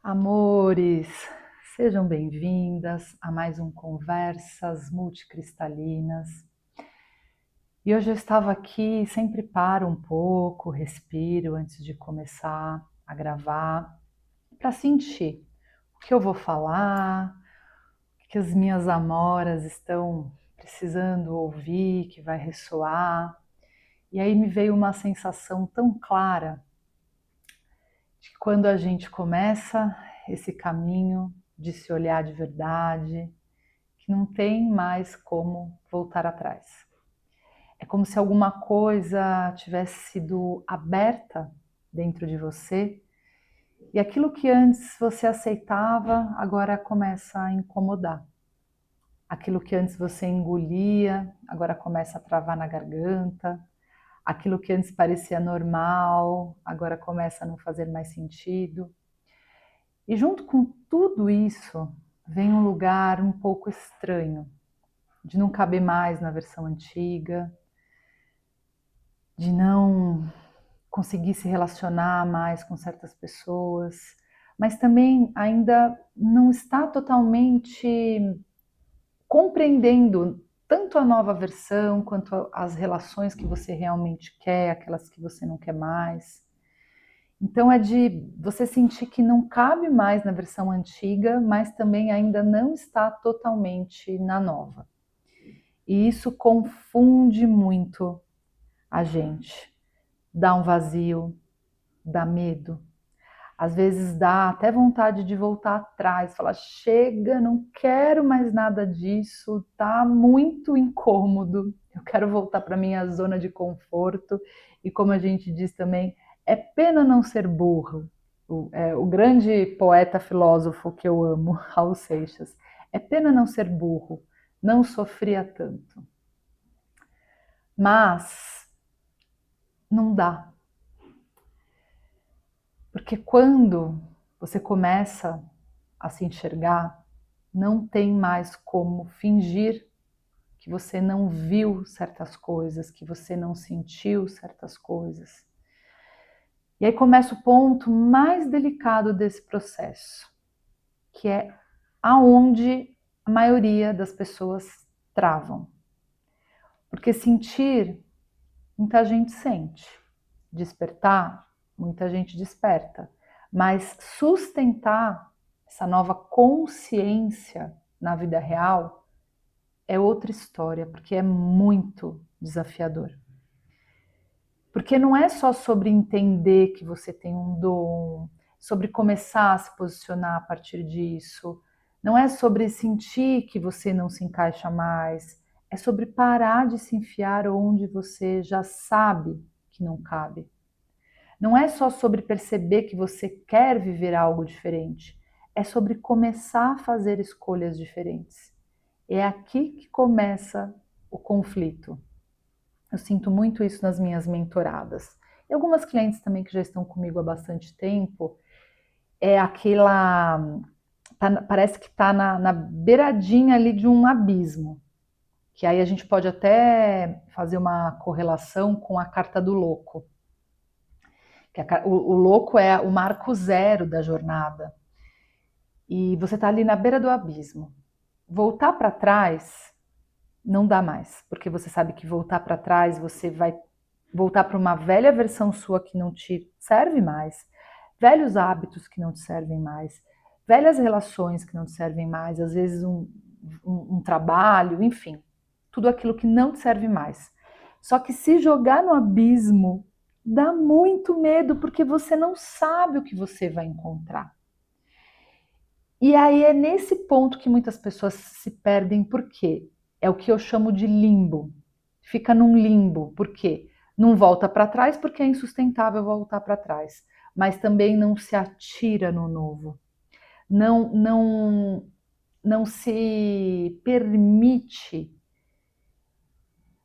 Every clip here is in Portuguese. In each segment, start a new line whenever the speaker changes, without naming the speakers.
Amores, sejam bem-vindas a mais um Conversas Multicristalinas. E hoje eu estava aqui, sempre paro um pouco, respiro antes de começar a gravar, para sentir o que eu vou falar, o que as minhas amoras estão precisando ouvir, que vai ressoar. E aí me veio uma sensação tão clara de que quando a gente começa esse caminho de se olhar de verdade, que não tem mais como voltar atrás. É como se alguma coisa tivesse sido aberta dentro de você e aquilo que antes você aceitava agora começa a incomodar. Aquilo que antes você engolia agora começa a travar na garganta. Aquilo que antes parecia normal agora começa a não fazer mais sentido. E junto com tudo isso, vem um lugar um pouco estranho, de não caber mais na versão antiga, de não conseguir se relacionar mais com certas pessoas, mas também ainda não está totalmente compreendendo tanto a nova versão quanto as relações que você realmente quer, aquelas que você não quer mais. Então é de você sentir que não cabe mais na versão antiga, mas também ainda não está totalmente na nova. E isso confunde muito a gente. Dá um vazio, dá medo. Às vezes dá até vontade de voltar atrás, falar, chega, não quero mais nada disso, tá muito incômodo. Eu quero voltar para minha zona de conforto. E como a gente diz também, é pena não ser burro. O grande poeta filósofo que eu amo, Raul Seixas, é pena não ser burro, não sofria tanto. Mas não dá. Porque quando você começa a se enxergar, não tem mais como fingir que você não viu certas coisas, que você não sentiu certas coisas. E aí começa o ponto mais delicado desse processo, que é aonde a maioria das pessoas travam. Porque sentir, muita gente sente. Despertar, muita gente desperta. Mas sustentar essa nova consciência na vida real é outra história, porque é muito desafiador. Porque não é só sobre entender que você tem um dom, sobre começar a se posicionar a partir disso, não é sobre sentir que você não se encaixa mais, é sobre parar de se enfiar onde você já sabe que não cabe. Não é só sobre perceber que você quer viver algo diferente, é sobre começar a fazer escolhas diferentes. É aqui que começa o conflito. Eu sinto muito isso nas minhas mentoradas. E algumas clientes também que já estão comigo há bastante tempo, é aquela... parece que está na beiradinha ali de um abismo. Que aí a gente pode até fazer uma correlação com a carta do louco. O louco é o marco zero da jornada. E você está ali na beira do abismo. Voltar para trás não dá mais, porque você sabe que voltar para trás você vai voltar para uma velha versão sua que não te serve mais, velhos hábitos que não te servem mais, velhas relações que não te servem mais, às vezes um trabalho, enfim, tudo aquilo que não te serve mais. Só que se jogar no abismo dá muito medo, porque você não sabe o que você vai encontrar. E aí é nesse ponto que muitas pessoas se perdem, por quê? É o que eu chamo de limbo. Fica num limbo, por quê? Não volta para trás porque é insustentável voltar para trás, mas também não se atira no novo. Não se permite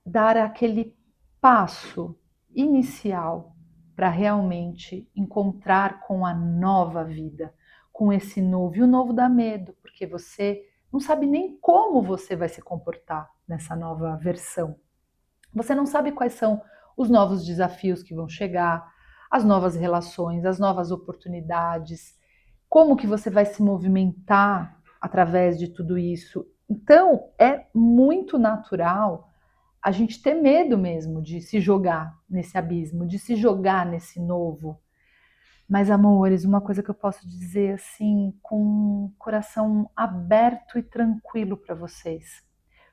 dar aquele passo inicial para realmente encontrar com a nova vida, com esse novo. E o novo dá medo, porque você não sabe nem como você vai se comportar nessa nova versão. Você não sabe quais são os novos desafios que vão chegar, as novas relações, as novas oportunidades, como que você vai se movimentar através de tudo isso. Então, é muito natural a gente ter medo mesmo de se jogar nesse abismo, de se jogar nesse novo. Mas, amores, uma coisa que eu posso dizer assim, com o coração aberto e tranquilo para vocês.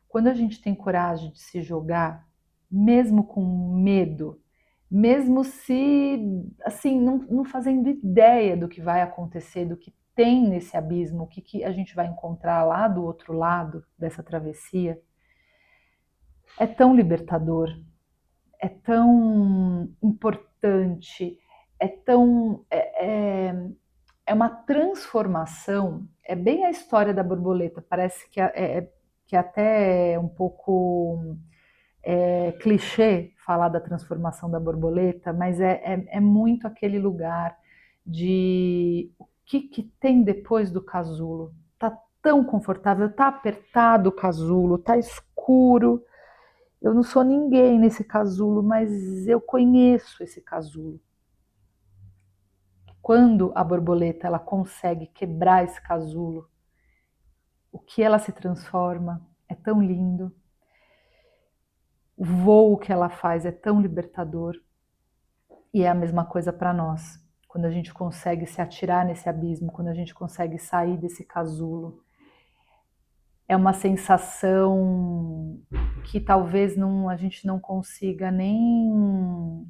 Quando a gente tem coragem de se jogar, mesmo com medo, mesmo se, assim, não fazendo ideia do que vai acontecer, do que tem nesse abismo, o que a gente vai encontrar lá do outro lado dessa travessia, é tão libertador, é tão importante, é tão. É uma transformação, é bem a história da borboleta, parece que até é um pouco clichê falar da transformação da borboleta, mas é muito aquele lugar de o que tem depois do casulo. Tá tão confortável, tá apertado o casulo, tá escuro. Eu não sou ninguém nesse casulo, mas eu conheço esse casulo. Quando a borboleta ela consegue quebrar esse casulo, o que ela se transforma é tão lindo. O voo que ela faz é tão libertador. E é a mesma coisa para nós. Quando a gente consegue se atirar nesse abismo, quando a gente consegue sair desse casulo, é uma sensação que talvez a gente não consiga nem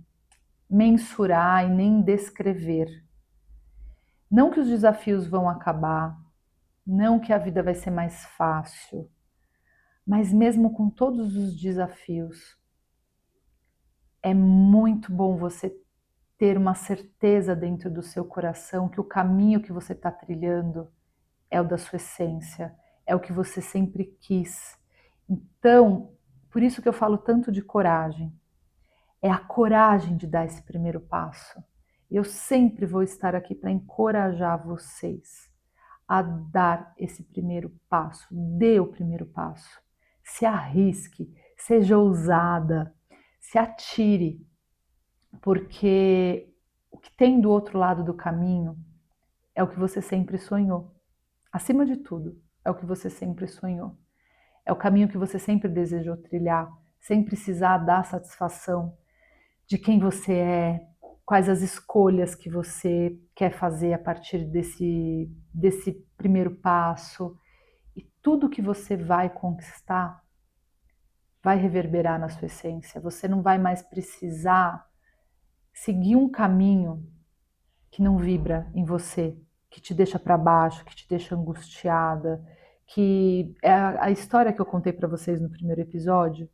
mensurar e nem descrever. Não que os desafios vão acabar, não que a vida vai ser mais fácil, mas mesmo com todos os desafios, é muito bom você ter uma certeza dentro do seu coração que o caminho que você está trilhando é o da sua essência, é o que você sempre quis. Então, por isso que eu falo tanto de coragem. É a coragem de dar esse primeiro passo. Eu sempre vou estar aqui para encorajar vocês a dar esse primeiro passo. Dê o primeiro passo. Se arrisque, seja ousada, se atire, porque o que tem do outro lado do caminho é o que você sempre sonhou. Acima de tudo, é o que você sempre sonhou. É o caminho que você sempre desejou trilhar, sem precisar dar satisfação de quem você é, quais as escolhas que você quer fazer a partir desse primeiro passo. E tudo que você vai conquistar vai reverberar na sua essência. Você não vai mais precisar seguir um caminho que não vibra em você, que te deixa para baixo, que te deixa angustiada, que é a história que eu contei para vocês no primeiro episódio,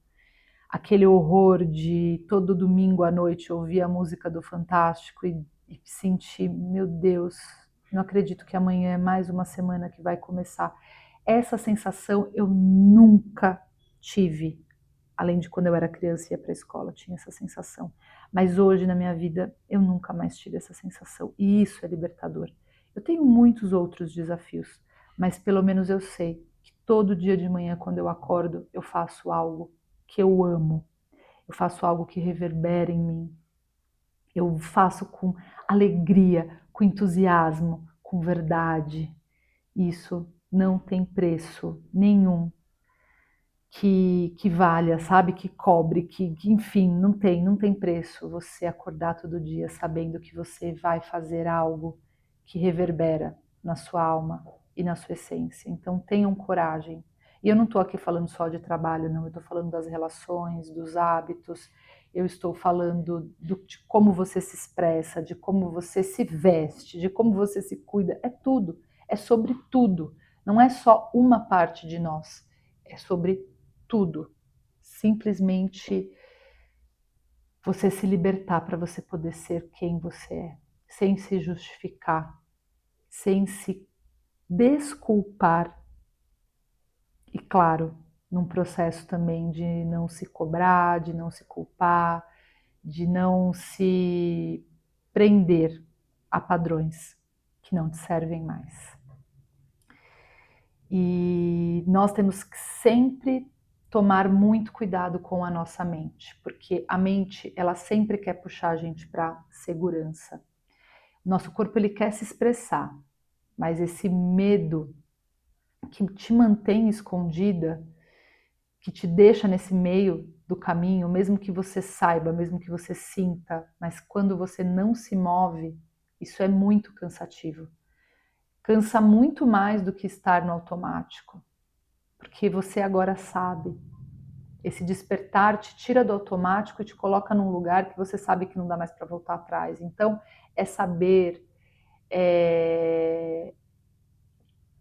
aquele horror de todo domingo à noite ouvir a música do Fantástico e sentir, meu Deus, não acredito que amanhã é mais uma semana que vai começar. Essa sensação eu nunca tive. Além de quando eu era criança e ia para a escola, tinha essa sensação. Mas hoje na minha vida eu nunca mais tive essa sensação. E isso é libertador. Eu tenho muitos outros desafios, mas pelo menos eu sei que todo dia de manhã, quando eu acordo, eu faço algo que eu amo. Eu faço algo que reverbera em mim. Eu faço com alegria, com entusiasmo, com verdade. Isso não tem preço nenhum que valha, sabe? Que cobre, que enfim, não tem preço você acordar todo dia sabendo que você vai fazer algo que reverbera na sua alma e na sua essência. Então tenham coragem. E eu não estou aqui falando só de trabalho, não, eu estou falando das relações, dos hábitos, eu estou falando de como você se expressa, de como você se veste, de como você se cuida, é tudo, é sobre tudo, não é só uma parte de nós, é sobre tudo. Simplesmente você se libertar para você poder ser quem você é, sem se justificar, sem se desculpar. E claro, num processo também de não se cobrar, de não se culpar, de não se prender a padrões que não te servem mais. E nós temos que sempre tomar muito cuidado com a nossa mente, porque a mente, ela sempre quer puxar a gente para segurança. Nosso corpo, ele quer se expressar, mas esse medo que te mantém escondida, que te deixa nesse meio do caminho, mesmo que você saiba, mesmo que você sinta, mas quando você não se move, isso é muito cansativo. Cansa muito mais do que estar no automático, porque você agora sabe. Esse despertar te tira do automático e te coloca num lugar que você sabe que não dá mais para voltar atrás. Então, é saber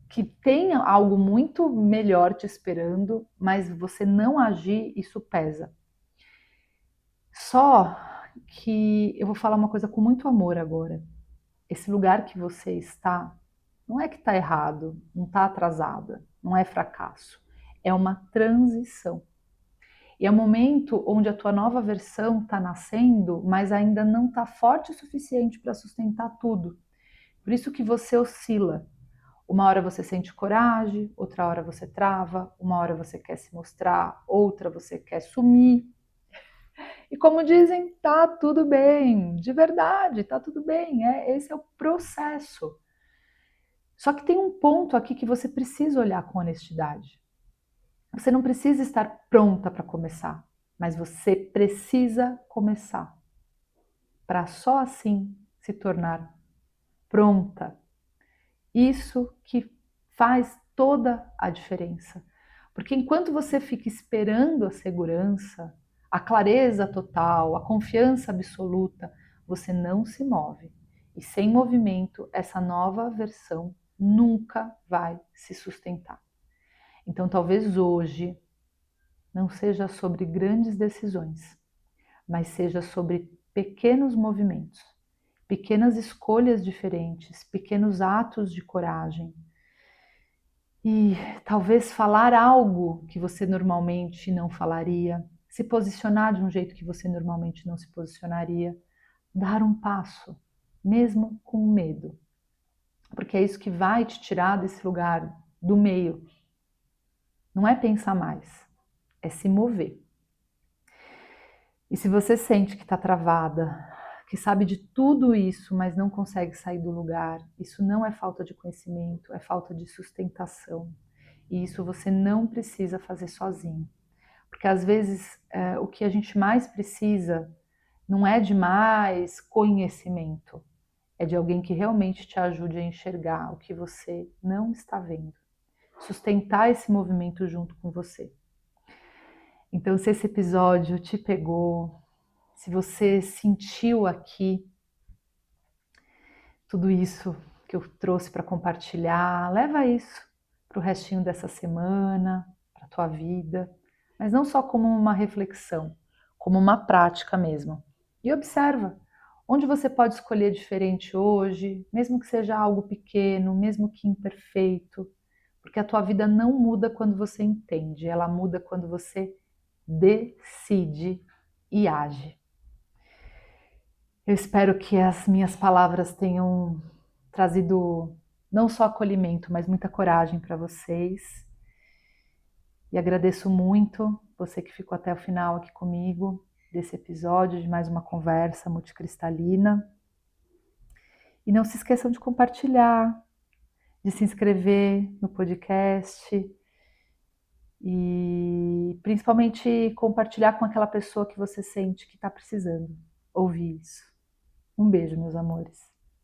que tem algo muito melhor te esperando, mas você não agir, isso pesa. Só que eu vou falar uma coisa com muito amor agora. Esse lugar que você está, não é que está errado, não está atrasada, não é fracasso. É uma transição. E é um momento onde a tua nova versão está nascendo, mas ainda não está forte o suficiente para sustentar tudo. Por isso que você oscila. Uma hora você sente coragem, outra hora você trava, uma hora você quer se mostrar, outra você quer sumir. E como dizem, tá tudo bem, de verdade, tá tudo bem, esse é o processo. Só que tem um ponto aqui que você precisa olhar com honestidade. Você não precisa estar pronta para começar, mas você precisa começar, para só assim se tornar pronta. Isso que faz toda a diferença. Porque enquanto você fica esperando a segurança, a clareza total, a confiança absoluta, você não se move. E sem movimento, essa nova versão nunca vai se sustentar. Então, talvez hoje não seja sobre grandes decisões, mas seja sobre pequenos movimentos, pequenas escolhas diferentes, pequenos atos de coragem. E talvez falar algo que você normalmente não falaria, se posicionar de um jeito que você normalmente não se posicionaria, dar um passo, mesmo com medo. Porque é isso que vai te tirar desse lugar do meio. Não é pensar mais, é se mover. E se você sente que está travada, que sabe de tudo isso, mas não consegue sair do lugar, isso não é falta de conhecimento, é falta de sustentação. E isso você não precisa fazer sozinho. Porque às vezes o que a gente mais precisa não é de mais conhecimento, é de alguém que realmente te ajude a enxergar o que você não está vendo. Sustentar esse movimento junto com você. Então, se esse episódio te pegou, se você sentiu aqui tudo isso que eu trouxe para compartilhar, leva isso para o restinho dessa semana, para a tua vida, mas não só como uma reflexão, como uma prática mesmo. E observa onde você pode escolher diferente hoje, mesmo que seja algo pequeno, mesmo que imperfeito, porque a tua vida não muda quando você entende, ela muda quando você decide e age. Eu espero que as minhas palavras tenham trazido não só acolhimento, mas muita coragem para vocês. E agradeço muito você que ficou até o final aqui comigo, desse episódio de mais uma conversa multicristalina. E não se esqueçam de compartilhar, de se inscrever no podcast e principalmente compartilhar com aquela pessoa que você sente que está precisando ouvir isso. Um beijo, meus amores.